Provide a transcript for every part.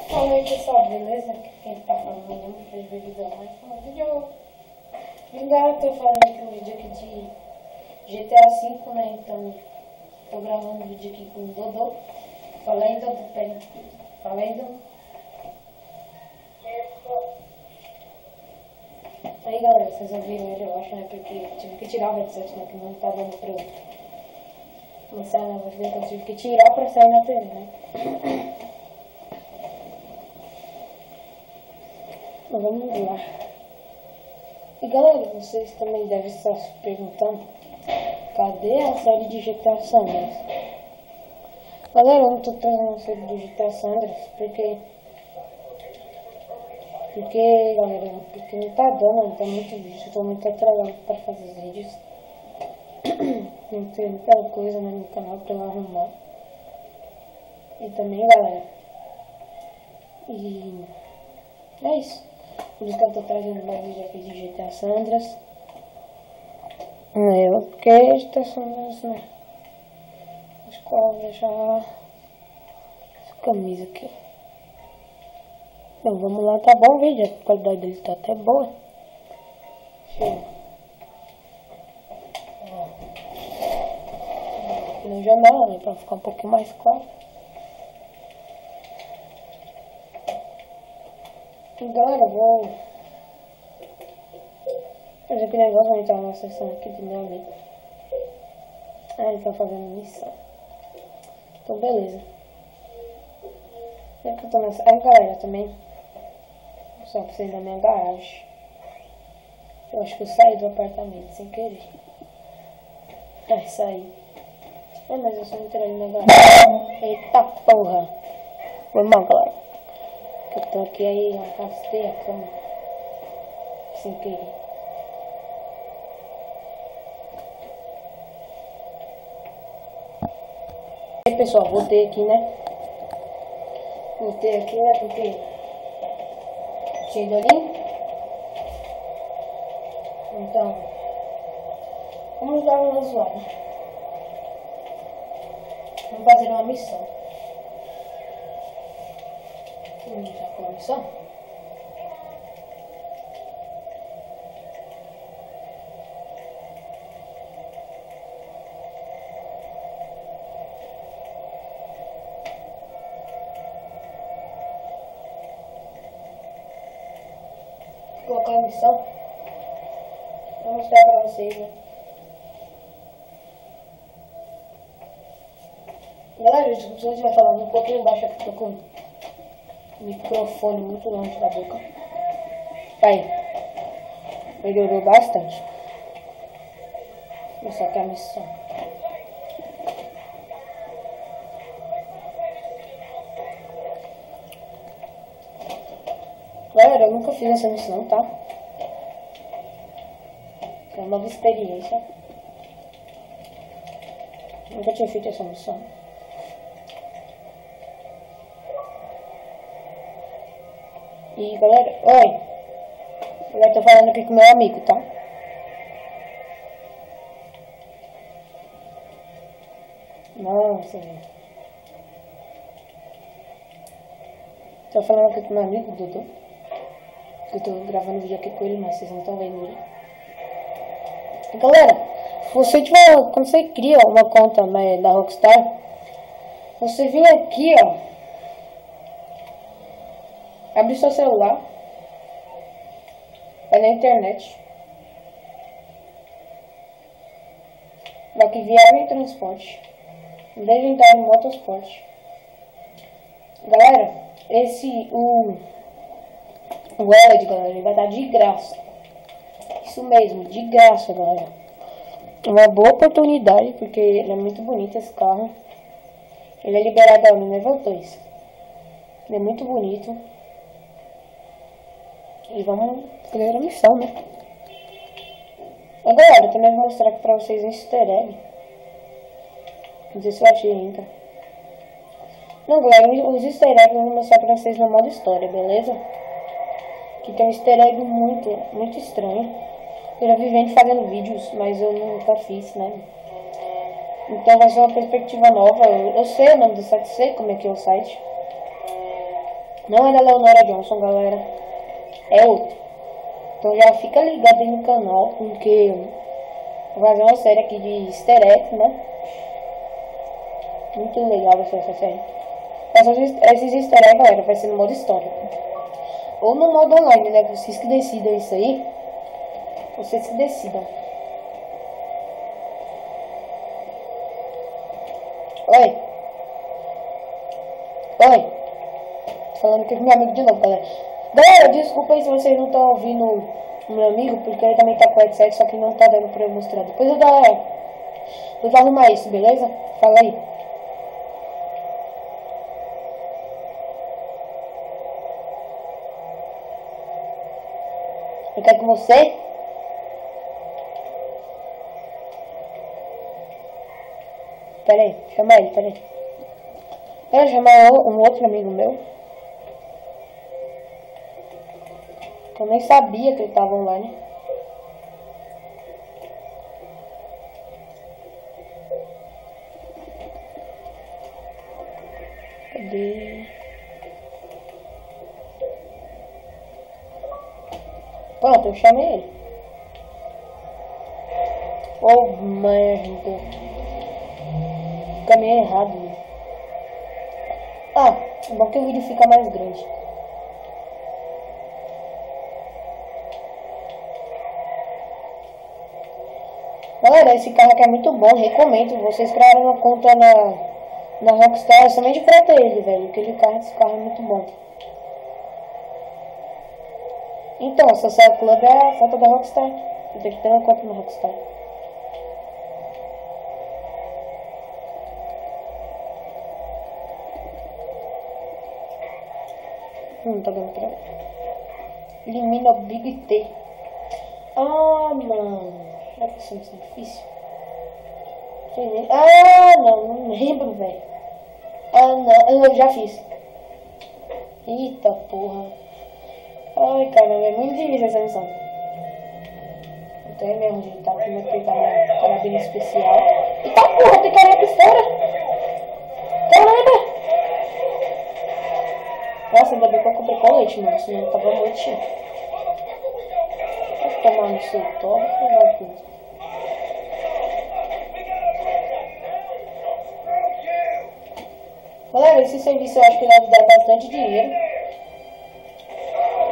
Fala aí pessoal, beleza? Quem tá falando não fez vídeo mais um vídeo. Galera, eu tô falando aqui um vídeo aqui de GTA V, né? Então tô gravando um vídeo aqui com o Dodô. Fala aí, Dodô, peraí. Fala aí, Dodô. Aí galera, vocês ouviram ele, eu acho, né? Porque tive que tirar o headset, né? Que não tá dando pra eu começar a voz dele, eu tive que tirar pra sair na TV, né? Então, vamos lá. E galera, vocês também devem estar se perguntando, cadê a série de GTA San Andreas? Galera, eu não tô trazendo a série do GTA San Andreas porque galera, porque não tá dando, não tá muito vídeo, eu tô muito atrasado para fazer os vídeos. Não tem muita coisa, né, no canal pra eu arrumar. E também, galera, e é isso. Por isso que eu tô trazendo mais vídeo aqui de GTA San Andreas. Porque GTA San Andreas, né? Acho que eu vou deixar essa camisa aqui. Então vamos lá, tá bom o vídeo, a qualidade dele tá até boa. Deixa eu... aqui na janela, né, pra ficar um pouquinho mais claro. E galera, eu vou fazer aquele negócio, vou entrar na sessão aqui do meu amigo. Ah, ele tá fazendo missão. Então beleza. Já que eu tô nessa... Aí galera, também só pra vocês da minha garagem. Eu acho que eu saí do apartamento sem querer. Ai, saí. Ah, mas eu só entrei ali na garagem. Eita porra. Foi mal, galera. Eu tô aqui, aí arrastei a cama sem querer. E aí pessoal, voltei aqui, né? Voltei aqui, né? Porque tinha ido ali. Então, vamos dar uma zoada. Vamos fazer uma missão. Já começou? Vou colocar a missão. Vou mostrar pra vocês, né? Galera, se você estiver falando um pouquinho baixo, eu tô com o microfone muito longe da boca. Aí, melhorou bastante. Vou sacar a missão. Galera, eu nunca fiz essa missão, tá? É uma nova experiência. Nunca tinha feito essa missão. E galera, oi! Eu tô falando aqui com meu amigo, tá? Nossa, velho. Tô falando aqui com meu amigo, Dudu. Eu tô gravando vídeo aqui com ele, mas vocês não estão vendo ele. E, galera, quando você cria uma conta, né, da Rockstar, você vem aqui, ó. Abre seu celular. Vai na internet. Vai aqui viagem e transporte. Legendário Motorsport. Galera, o Wallet, galera, ele vai dar de graça. Isso mesmo, de graça, galera. Uma boa oportunidade, porque ele é muito bonito esse carro. Ele é liberado no nível 2. Ele é muito bonito. E vamos fazer a missão, né? Agora, eu também vou mostrar aqui pra vocês um easter egg. Não sei se eu achei ainda. Não, galera, os easter eggs eu vou mostrar pra vocês no modo história, beleza? Que tem um easter egg muito estranho. Eu já vi gente fazendo vídeos, mas eu nunca fiz, né? Então vai ser uma perspectiva nova. Eu sei o nome do site, sei como é que é o site. Não é da Leonora Johnson, galera. É outro. Então já fica ligado aí no canal, porque vou fazer uma série aqui de easter eggs, né? Muito legal essa série. Esses easter eggs, galera, vai ser no modo história. Ou no modo online, né? Vocês que decidam isso aí. Vocês que decidam. Oi. Oi. Falando aqui com meu amigo de novo, galera. Galera, desculpa aí se vocês não estão ouvindo o meu amigo, porque ele também tá com o headset, só que não tá dando pra eu mostrar. Depois eu vou arrumar isso, beleza? Fala aí. Eu quero com você. Pera aí, chama ele, pera aí. Quero chamar um outro amigo meu. Eu nem sabia que ele tava online. Cadê? Pronto, eu chamei ele. Oh, merda. Caminhei errado. Né? Ah, é bom que o vídeo fica mais grande. Galera, esse carro aqui é muito bom, recomendo. Vocês criaram uma conta na Rockstar somente pra ter ele, velho. Esse carro é muito bom. Então, a Social Club é a conta da Rockstar. Você tem que ter uma conta na Rockstar. Não tá dando pra... Elimina o Big T. Ah, mano. Será que isso é difícil? Ah, não lembro, velho. Ah, não, eu já fiz. Eita porra. Ai, caramba, é muito difícil essa missão. Então é mesmo, gente. Tá primeiro pegar a carabina especial. Eita porra, tem cara aqui fora. Caramba! Nossa, ainda bem que eu comprei colete, mano. Senão eu tava mortinho. Vou tomar no seu toque e pegar tudo. Galera, esse serviço eu acho que deve dar bastante dinheiro.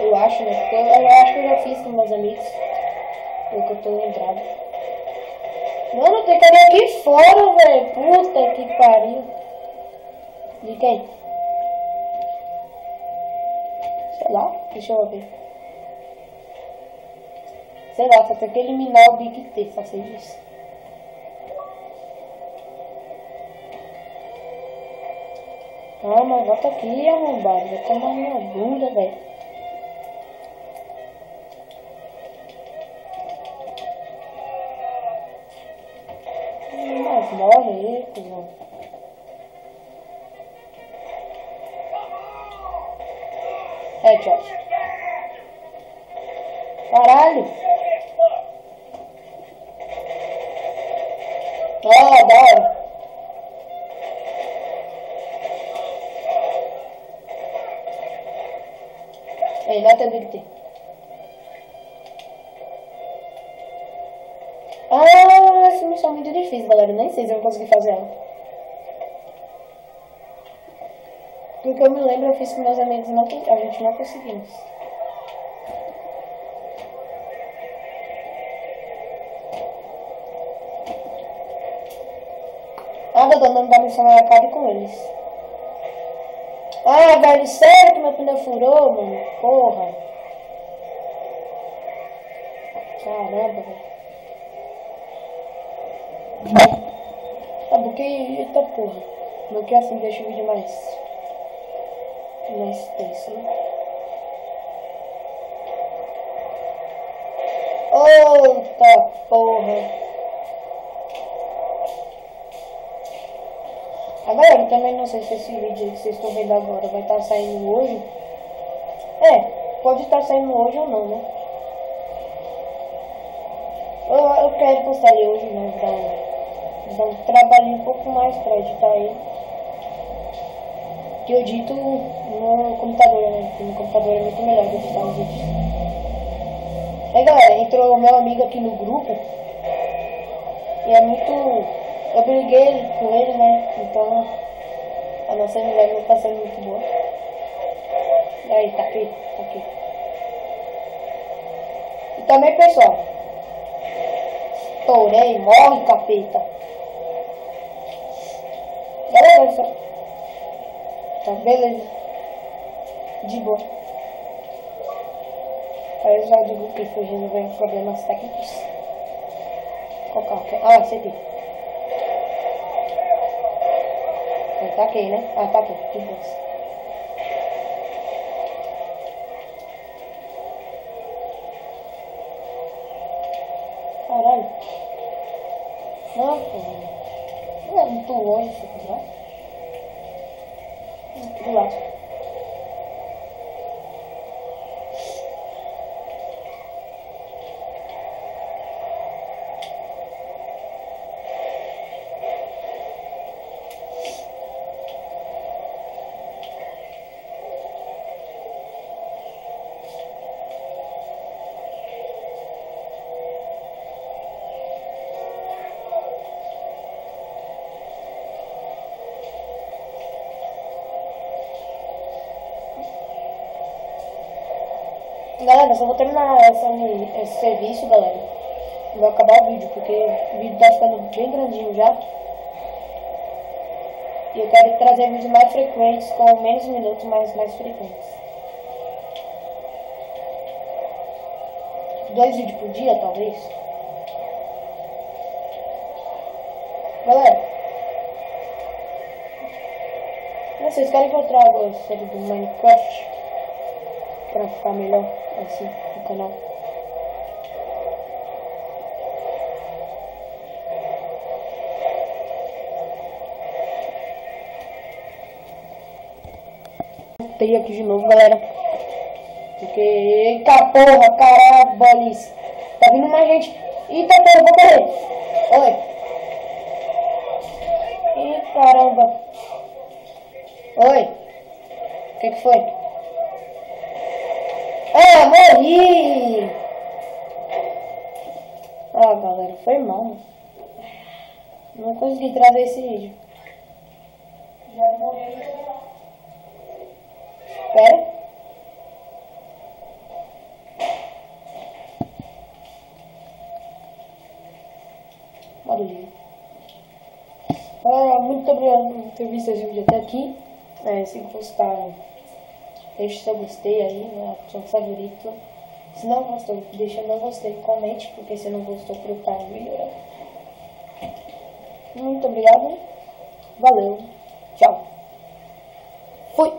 Eu acho, né? Porque eu acho que eu já fiz com meus amigos. Pelo que eu tô lembrado. Mano, tem cara aqui fora, velho. Puta que pariu. De quem? Sei lá, deixa eu ver. Sei lá, só tem que eliminar o Big T, só sei disso. Ah, mas volta aqui, arrombado. Vai tomar minha bunda, velho. Mas morre aí, cuzão. Headshot. Caralho. Ah, da hora. Não tem Big T. Ah, essa missão é muito difícil, galera. Eu nem sei se eu vou conseguir fazer ela. Porque eu me lembro, eu fiz com meus amigos e a gente não conseguimos. Ah, o nome da missão é acabe com eles. Ah, velho, sério que meu pneu furou, mano? Porra. Caramba, velho. Sabe que... Eita porra. Não que assim deixa o vídeo mais tenso, né? Eita porra. Agora, eu também não sei se esse vídeo que vocês estão vendo agora vai estar saindo hoje. É, pode estar saindo hoje ou não, né? Eu quero postar ele hoje, né? Então, trabalhei um pouco mais pra editar ele. Que eu edito no computador, né? No computador é muito melhor de editar os vídeos. Aí galera, entrou meu amigo aqui no grupo. E é muito... Eu briguei com ele, né? Então a nossa amizade não tá sendo muito boa. E aí, tá aqui, tá aqui. E também, pessoal, estourei, morre, capeta. Galera, pessoal, tá beleza. De boa. Aí eu já digo que foi resolver problemas técnicos. Qual carro? Ah, esse aqui. Eu taquei, né? Ah, tá aqui, de boa. Caralho. Não, pô. É muito longe esse aqui, né? Aqui do lado. Galera, só vou terminar esse serviço, galera. Vou acabar o vídeo, porque o vídeo tá ficando bem grandinho já. E eu quero trazer vídeos mais frequentes, com menos minutos, mas mais frequentes. 2 vídeos por dia, talvez. Galera, vocês querem que eu traga a série do Minecraft? Pra ficar melhor assim no canal. Voltei aqui de novo, galera. Porque... Eita porra, caralho, bolis. Tá vindo mais gente. Eita porra, eu vou morrer. Oi. Ih, caramba. Oi. O que foi? Ah, morri! Ah, galera, foi mal. Não consegui trazer esse vídeo. Já morreu. Espera. Modo livre. Muito obrigado por ter visto esse vídeo até aqui. Se gostaram, deixe seu gostei aí, né, seu favorito. Se não gostou, deixa não gostei, comente, porque se não gostou, para o canal melhorar. Muito obrigado, valeu, tchau, fui!